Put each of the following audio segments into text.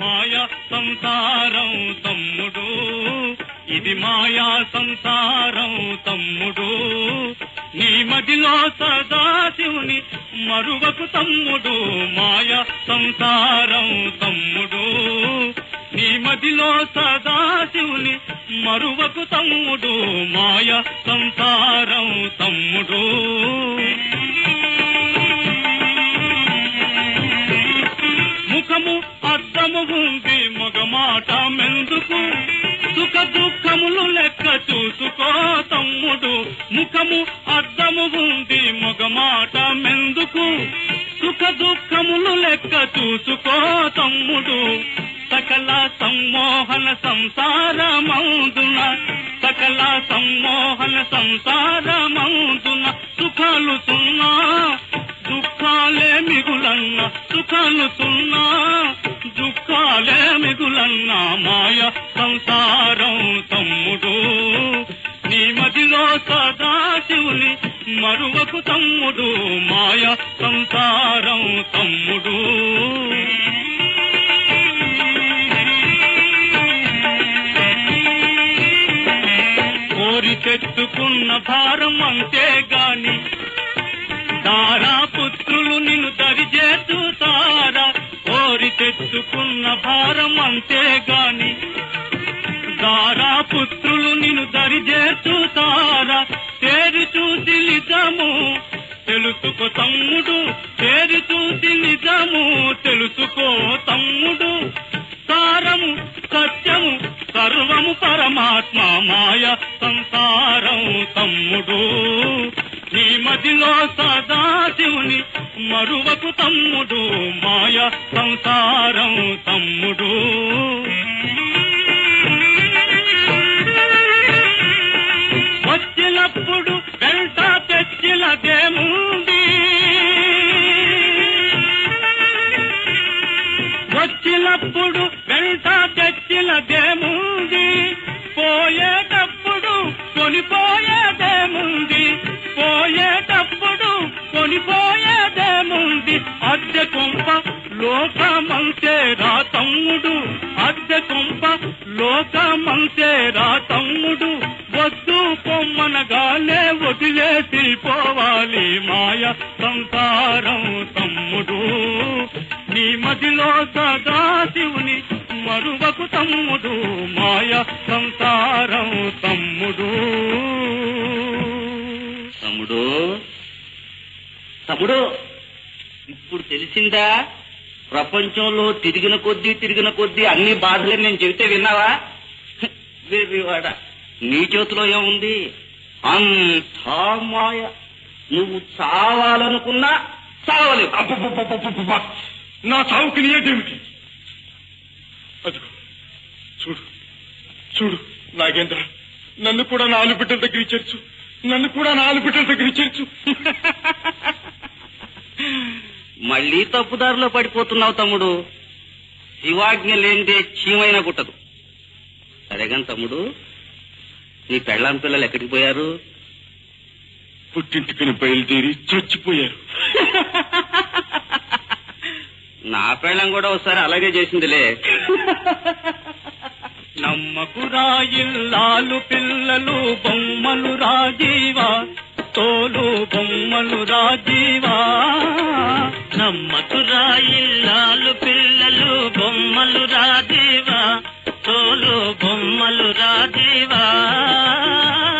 మాయా సంసారం తమ్ముడు, ఇది మాయా సంసారం తమ్ముడు, నీ మదిలో సదాశివుని మరువకు తమ్ముడు. మాయా సంసారం తమ్ముడు, నీ మదిలో సదాశివుని మరువకు తమ్ముడు. మాయా సంసారం తమ్ముడు. ముఖము అద్దము ఉంది మగమాట మెందుకు, సుఖ దుఃఖములు లెక్క చూసుకో తమ్ముడు. ముఖము అద్దము ఉంది మగమాట మెందుకు, సుఖ దుఃఖములు లెక్క చూసుకో తమ్ముడు. సకల సమ్మోహన సంసారమందున, సకల సమ్మోహన సంసారమందున సుఖాలు సున్నా దుఃఖాలే మిగులన్న, సుఖాలు సున్నా దుఃఖాలే మిగులన్న. మాయ సంసారం తమ్ముడు, నీ మదిలో సదాశివుని మరువకు తమ్ముడు. మాయ సంసారం తమ్ముడు. కోరి తెచ్చుకున్న భారం అంతేగాని దారా పుత్రులు నిన్ను దరిచేస్తారా. కోరి తెచ్చుకున్న భారం అంతేగాని దారా పుత్రులు నిన్ను దరిచేస్తారా. తేరి చూసి నిజము తెలుసుకో తమ్ముడు, తేరి చూసి నిజము తెలుసుకో తమ్ముడు. సారము సత్యము సర్వము పరమాత్మ. మాయ సంసారం తమ్ముడు, నీ మదిలో సదాశివుని మరువకు తమ్ముడు. మాయ సంసారం తమ్ముడు. వచ్చినప్పుడు వెంట తెచ్చినదేముంది, వచ్చినప్పుడు వెంట తెచ్చినదేముంది, పోయేటప్పుడు కొనిపోయేదేముంది, పోయేటప్పుడు కొనిపోయేదేముంది. అద్దె కొంప లోకమంతేరా తమ్ముడు, అద్దె కొంప లోకమంతేరా తమ్ముడు. వద్దు పొమ్మనగానే వదిలేసి పోవాలి. మాయ సంసారం తమ్ముడు, నీ మదిలో సదాశివుని మరువకు తమ్ముడు. మాయ సంసారం తమ్ముడు. తమ్ముడు తమ్ముడు ఇప్పుడు తెలిసిందా? ప్రపంచంలో తిరిగిన కొద్దీ అన్ని బాధలే నేను చెబితే విన్నావా? వెర్రివాడ, నీ చేతిలో ఏముంది? అంతా మాయ. నువ్వు చావాలనుకున్నా చావలేవు. నా చావుకి నీయేమిటి? అదిగో చూడు చూడు నాగేంద్ర, నన్ను కూడా 4 బిడ్డల దగ్గర చేర్చు, నన్ను కూడా 4 బిడ్డల దగ్గర చేర్చు. మళ్ళీ తప్పుదారిలో పడిపోతున్నావు తమ్ముడు. శివాజ్ఞ లేనిదే చీమైనా కుట్టదు. సరేగాని తమ్ముడు, నీ పెళ్ళాం పిల్లలు ఎక్కడికి పోయారు? పుట్టింటికి బయలుదేరి చచ్చిపోయారు. నా పెళ్ళం కూడా ఒకసారి అలాగే చేసిందిలే. నమ్మకురా ఇల్లాలు పిల్లలు బొమ్మలు రాజీవా, తోలు బొమ్మలు రాజీవా. నమ్మకురా ఇల్లాలు పిల్లలు బొమ్మలు రాజీవా, తోలు బొమ్మలు రాజీవా.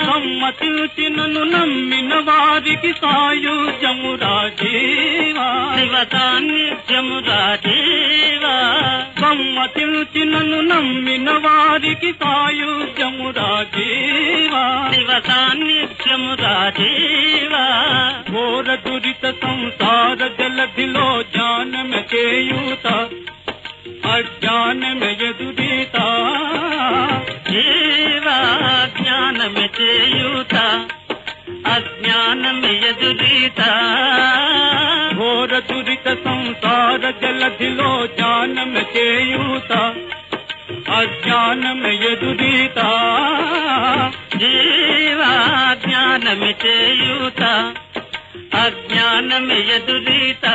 సమ్మతిల్చినను నమ్మిన వారికి సాయుధ్యము రాజీవా, శివ సాన్నిధ్యము రాజీవా. సమ్మతిల్చినను నమ్మిన వారికి సాయుధ్యము రాజీవా, శివ సాన్నిధ్యము రాజీవా. ఘోర దురిత సంసార జలధిలో జ్ఞానమ చేయూత, అజ్ఞానమ ఎదురీత. జీవా జ్ఞానమ చేయూత, అజ్ఞానమ ఎదురీత. ఘోర దురిత సంసార జలధిలో జ్ఞానమ చేయూత, అజ్ఞానమ ఎదురీత. జీవా జ్ఞానమ చేయూత, అజ్ఞానమే ఎదురీత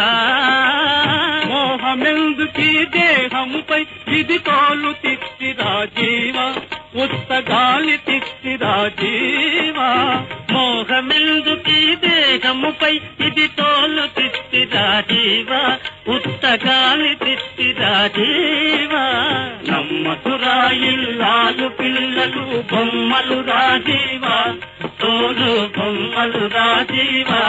మోహమెందుకీ దేహముపై ఇది తోలు తిక్తిరా జీవ ఉత్తగాలి తిక్తిరా జీవ మోహమెందుకీ దేహముపై ఇది తోలు తిక్తిరా జీవ ఉత్తగాలి తిక్తిరా జీవ నమ్మతురా ఇల్లాలు పిల్లలు బొమ్మలు రాజీవా తోలు బొమ్మలు రాజీవా